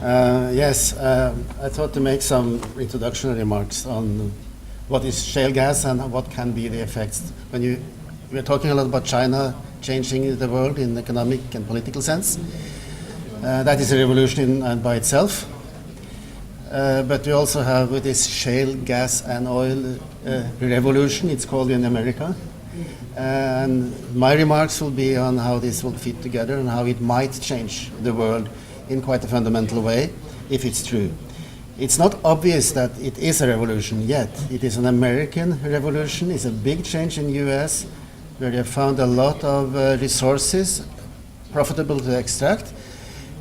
Yes, I thought to make some introductory remarks on what is shale gas and what can be the effects. We're talking a lot about China changing the world in economic and political sense. That is a revolution by itself. But we also have with this shale gas and oil revolution, it's called in America. And my remarks will be on how this will fit together and how it might change the world in quite a fundamental way, if it's true. It's not obvious that it is a revolution yet. It is an American revolution. It's a big change in the US, where they have found a lot of resources profitable to extract,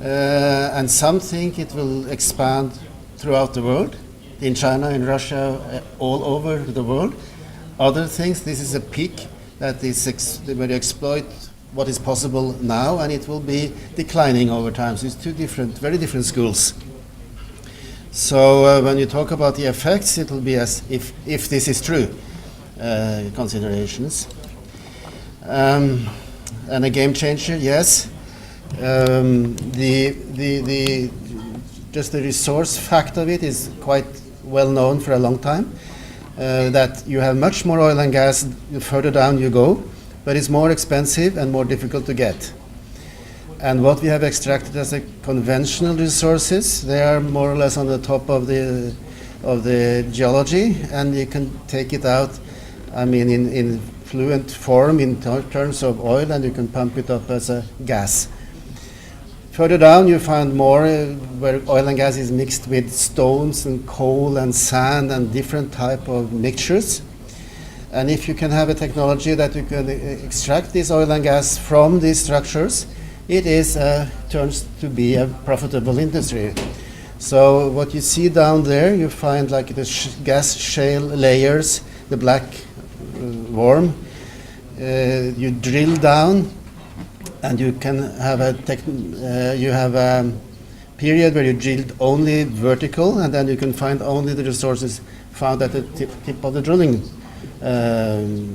and some think it will expand throughout the world, in China, in Russia, all over the world. Other things, this is a peak that is where you exploit what is possible now, and it will be declining over time. So it's two different, very different schools. So when you talk about the effects, it will be as if this is true considerations. And a game changer, yes. Just the resource fact of it is quite well known for a long time. That you have much more oil and gas the further down you go, but it's more expensive and more difficult to get. And what we have extracted as the conventional resources, they are more or less on the top of the geology, and you can take it out, I mean, in fluent form in terms of oil, and you can pump it up as a gas. Further down you find more where oil and gas is mixed with stones and coal and sand and different type of mixtures. And if you can have a technology that you can extract this oil and gas from these structures, it is turns to be a profitable industry. So what you see down there, you find like the gas shale layers, the black worm. You drill down, and you can have a period where you drilled only vertical, and then you can find only the resources found at the tip of the drilling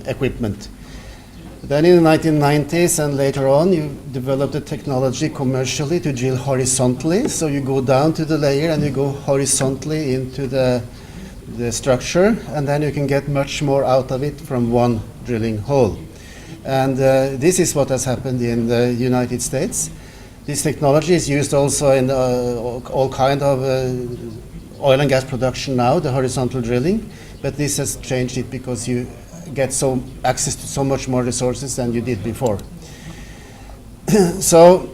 equipment. Then in the 1990s and later on, you developed the technology commercially to drill horizontally. So you go down to the layer and you go horizontally into the structure, and then you can get much more out of it from one drilling hole. And this is what has happened in the United States. This technology is used also in all kind of oil and gas production now, the horizontal drilling. But this has changed it because you get access to so much more resources than you did before. So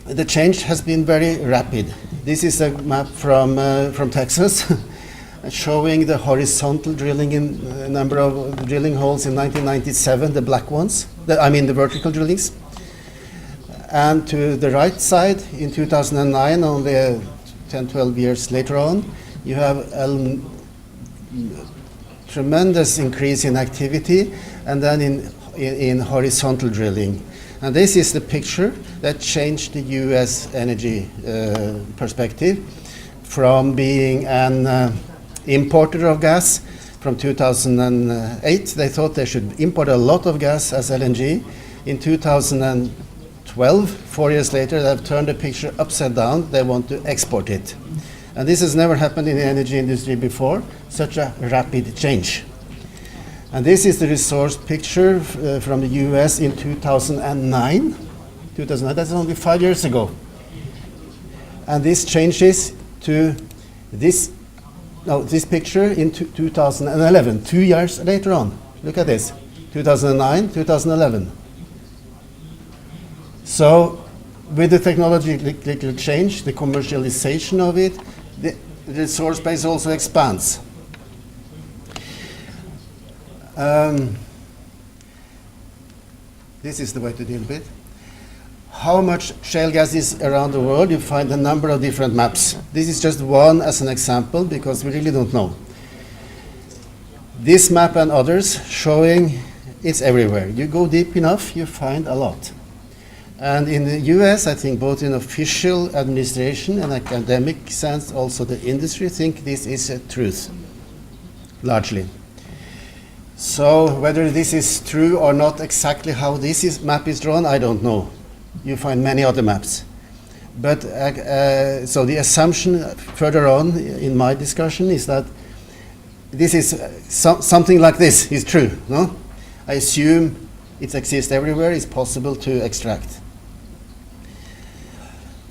the change has been very rapid. This is a map from Texas. Showing the horizontal drilling in a number of drilling holes in 1997, the black ones, the vertical drillings. And to the right side, in 2009, only 10, 12 years later on, you have a tremendous increase in activity, and then in horizontal drilling. And this is the picture that changed the US energy perspective from being an importer of gas. From 2008, they thought they should import a lot of gas as LNG. In 2012, 4 years later, they have turned the picture upside down. They want to export it. And this has never happened in the energy industry before, such a rapid change. And this is the resource picture from the US in 2009. That's only 5 years ago. And this changes to this picture in 2011, 2 years later on. Look at this, 2009, 2011. So with the technological change, the commercialization of it, the resource base also expands. This is the way to deal with it. How much shale gas is around the world? You find a number of different maps. This is just one as an example because we really don't know. This map and others showing it's everywhere. You go deep enough, you find a lot. And in the US, I think both in official administration and academic sense, also the industry think this is a truth, largely. So whether this is true or not exactly how this map is drawn, I don't know. You find many other maps. But so the assumption further on in my discussion is that this is something like this is true. No, I assume it exists everywhere. It's possible to extract.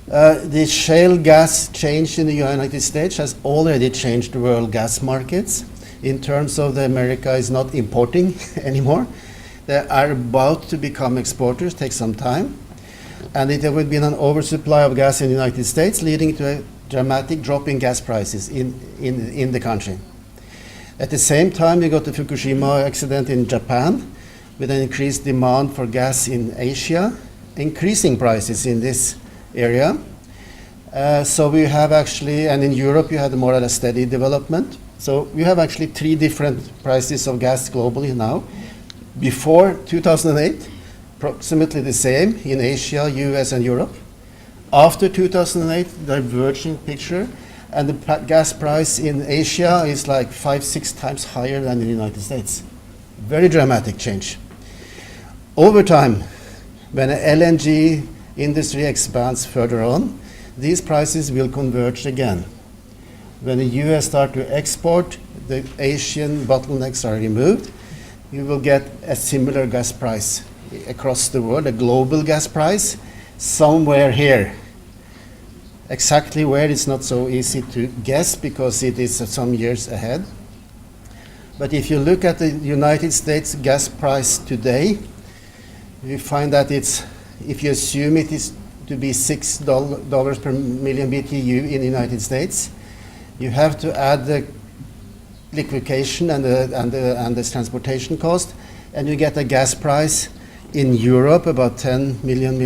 The shale gas change in the United States has already changed the world gas markets in terms of the America is not importing anymore. They are about to become exporters, take some time. And there would be an oversupply of gas in the United States, leading to a dramatic drop in gas prices in the country. At the same time, we got the Fukushima accident in Japan, with an increased demand for gas in Asia, increasing prices in this area. So we have actually, and in Europe, you had more or less steady development. So we have actually 3 different prices of gas globally now. Before 2008, approximately the same in Asia, US, and Europe. After 2008, diverging picture, and the gas price in Asia is like 5-6 times higher than in the United States. Very dramatic change. Over time, when the LNG industry expands further on, these prices will converge again. When the US start to export, the Asian bottlenecks are removed, you will get a similar gas price across the world, a global gas price, somewhere here. Exactly where it's not so easy to guess because it is some years ahead. But if you look at the United States gas price today, you find that it's, if you assume it is to be $6 per million BTU in the United States, you have to add the liquefaction and the transportation cost, and you get a gas price in Europe about 10 million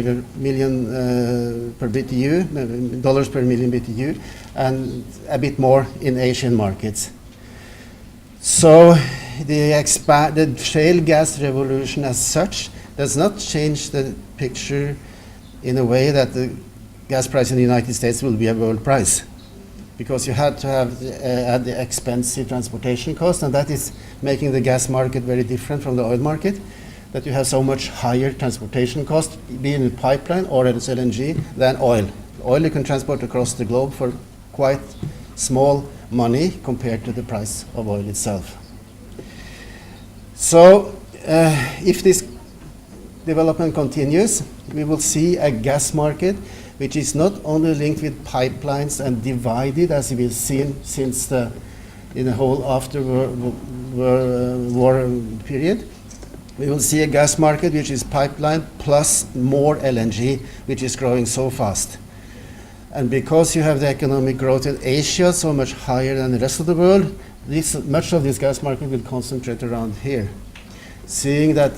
per BTU, dollars per million BTU, and a bit more in Asian markets. So the shale gas revolution as such does not change the picture in a way that the gas price in the United States will be a world price, because you had to have add the expensive transportation cost, and that is making the gas market very different from the oil market, that you have so much higher transportation cost, be it in pipeline or as LNG, than oil. Oil you can transport across the globe for quite small money compared to the price of oil itself. So if this development continues, we will see a gas market which is not only linked with pipelines and divided, as we've seen since in the whole after war period. We will see a gas market which is pipeline plus more LNG, which is growing so fast. And because you have the economic growth in Asia so much higher than the rest of the world, much of this gas market will concentrate around here. Seeing that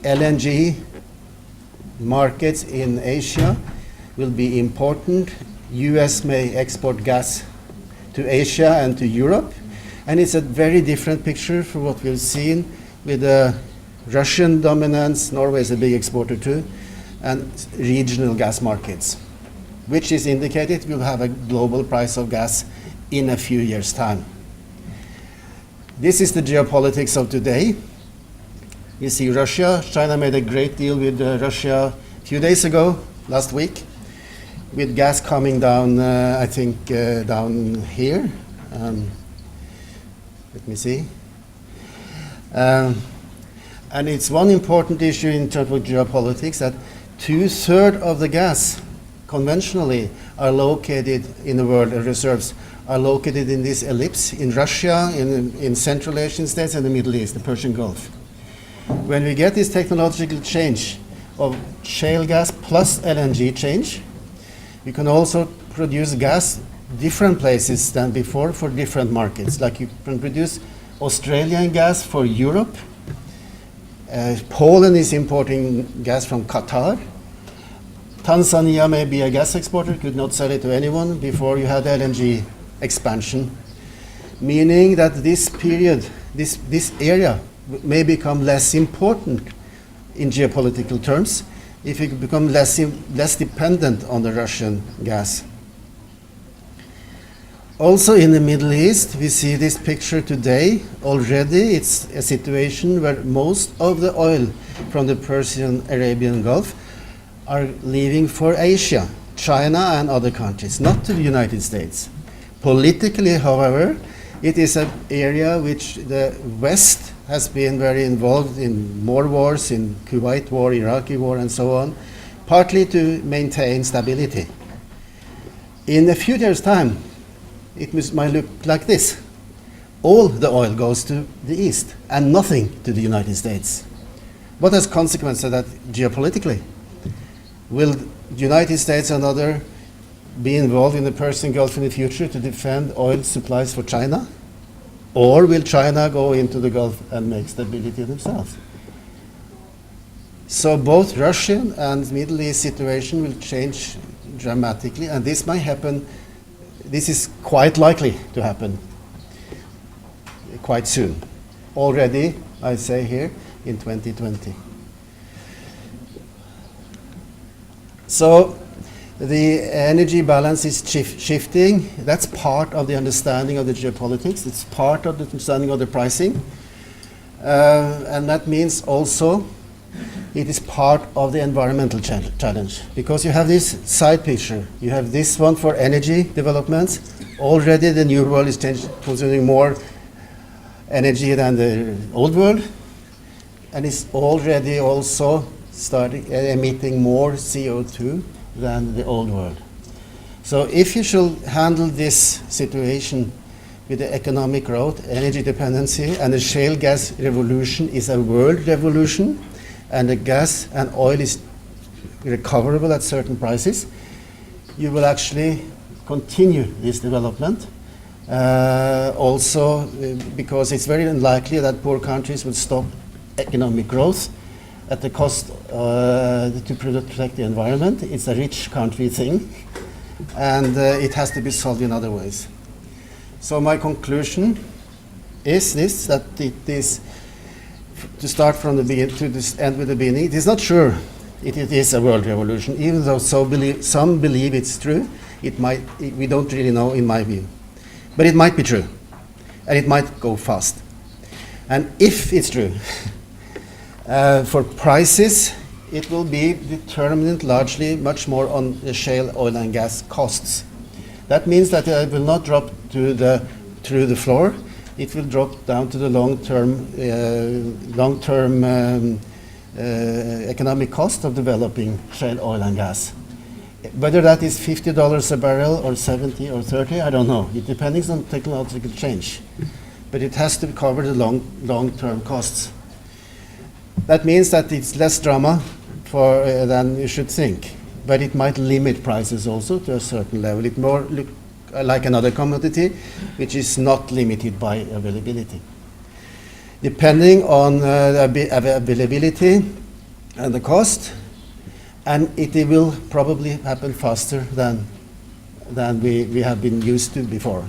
LNG markets in Asia will be important. US may export gas to Asia and to Europe, and it's a very different picture from what we've seen with the Russian dominance. Norway is a big exporter too, and regional gas markets, which is indicated we'll have a global price of gas in a few years' time. This is the geopolitics of today. You see Russia. China made a great deal with Russia a few days ago, last week, with gas coming down, I think, down here. Let me see. And it's one important issue in terms of geopolitics, that 2/3 of the gas conventionally are located in the world, reserves are located in this ellipse, in Russia, in Central Asian states, and the Middle East, the Persian Gulf. When we get this technological change of shale gas plus LNG change, you can also produce gas different places than before for different markets. Like you can produce Australian gas for Europe. Poland is importing gas from Qatar. Tanzania may be a gas exporter, could not sell it to anyone before you had LNG expansion. Meaning that this period, this area may become less important in geopolitical terms if it become less dependent on the Russian gas. Also in the Middle East, we see this picture today. Already it's a situation where most of the oil from the Persian Arabian Gulf are leaving for Asia. China and other countries, not to the United States. Politically, however, it is an area which the West has been very involved in more wars, in Kuwait war, Iraqi war, and so on, partly to maintain stability. In a few years' time, it might look like this. All the oil goes to the East and nothing to the United States. What has consequences of that geopolitically? Will the United States and other be involved in the Persian Gulf in the future to defend oil supplies for China? Or will China go into the Gulf and make stability themselves? So both Russian and Middle East situation will change dramatically, and this might happen, this is quite likely to happen quite soon. Already, I say here, in 2020. So the energy balance is shifting. That's part of the understanding of the geopolitics. It's part of the understanding of the pricing. And that means also it is part of the environmental challenge. Because you have this side picture. You have this one for energy developments. Already the new world is consuming more energy than the old world. And it's already also starting emitting more CO2 than the old world. So if you should handle this situation with the economic growth, energy dependency, and the shale gas revolution is a world revolution, and the gas and oil is recoverable at certain prices, you will actually continue this development. Also, because it's very unlikely that poor countries will stop economic growth at the cost to protect the environment. It's a rich country thing, and it has to be solved in other ways. So my conclusion is this, that it is, to start from the beginning to this end with the beginning, it is not sure it is a world revolution, even though some believe it's true. We don't really know, in my view. But it might be true, and it might go fast. And if it's true, for prices, it will be determined largely much more on the shale oil and gas costs. That means that it will not drop through the floor. It will drop down to the long-term economic cost of developing shale oil and gas. Whether that is $50 a barrel or 70 or 30, I don't know. It depends on technological change. But it has to cover the long-term costs. That means that it's less drama than you should think. But it might limit prices also to a certain level. It more look like another commodity, which is not limited by availability. Depending on the availability and the cost, and it will probably happen faster than we have been used to before.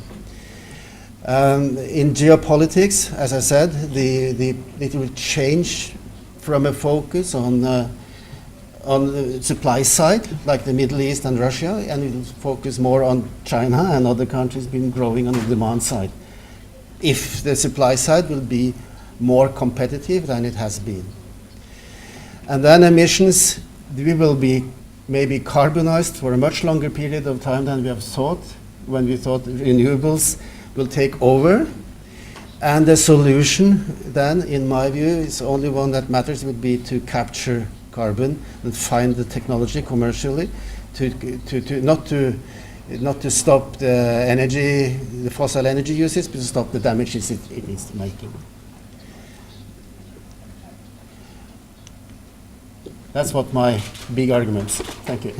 In geopolitics, as I said, it will change from a focus on the supply side, like the Middle East and Russia, and it will focus more on China and other countries been growing on the demand side. If the supply side will be more competitive than it has been. And then emissions, we will be maybe carbonized for a much longer period of time than we have thought, when we thought renewables will take over. And the solution then, in my view, is only one that matters, would be to capture carbon and find the technology commercially not to stop the fossil energy uses, but to stop the damages it is making. That's what my big arguments. Thank you.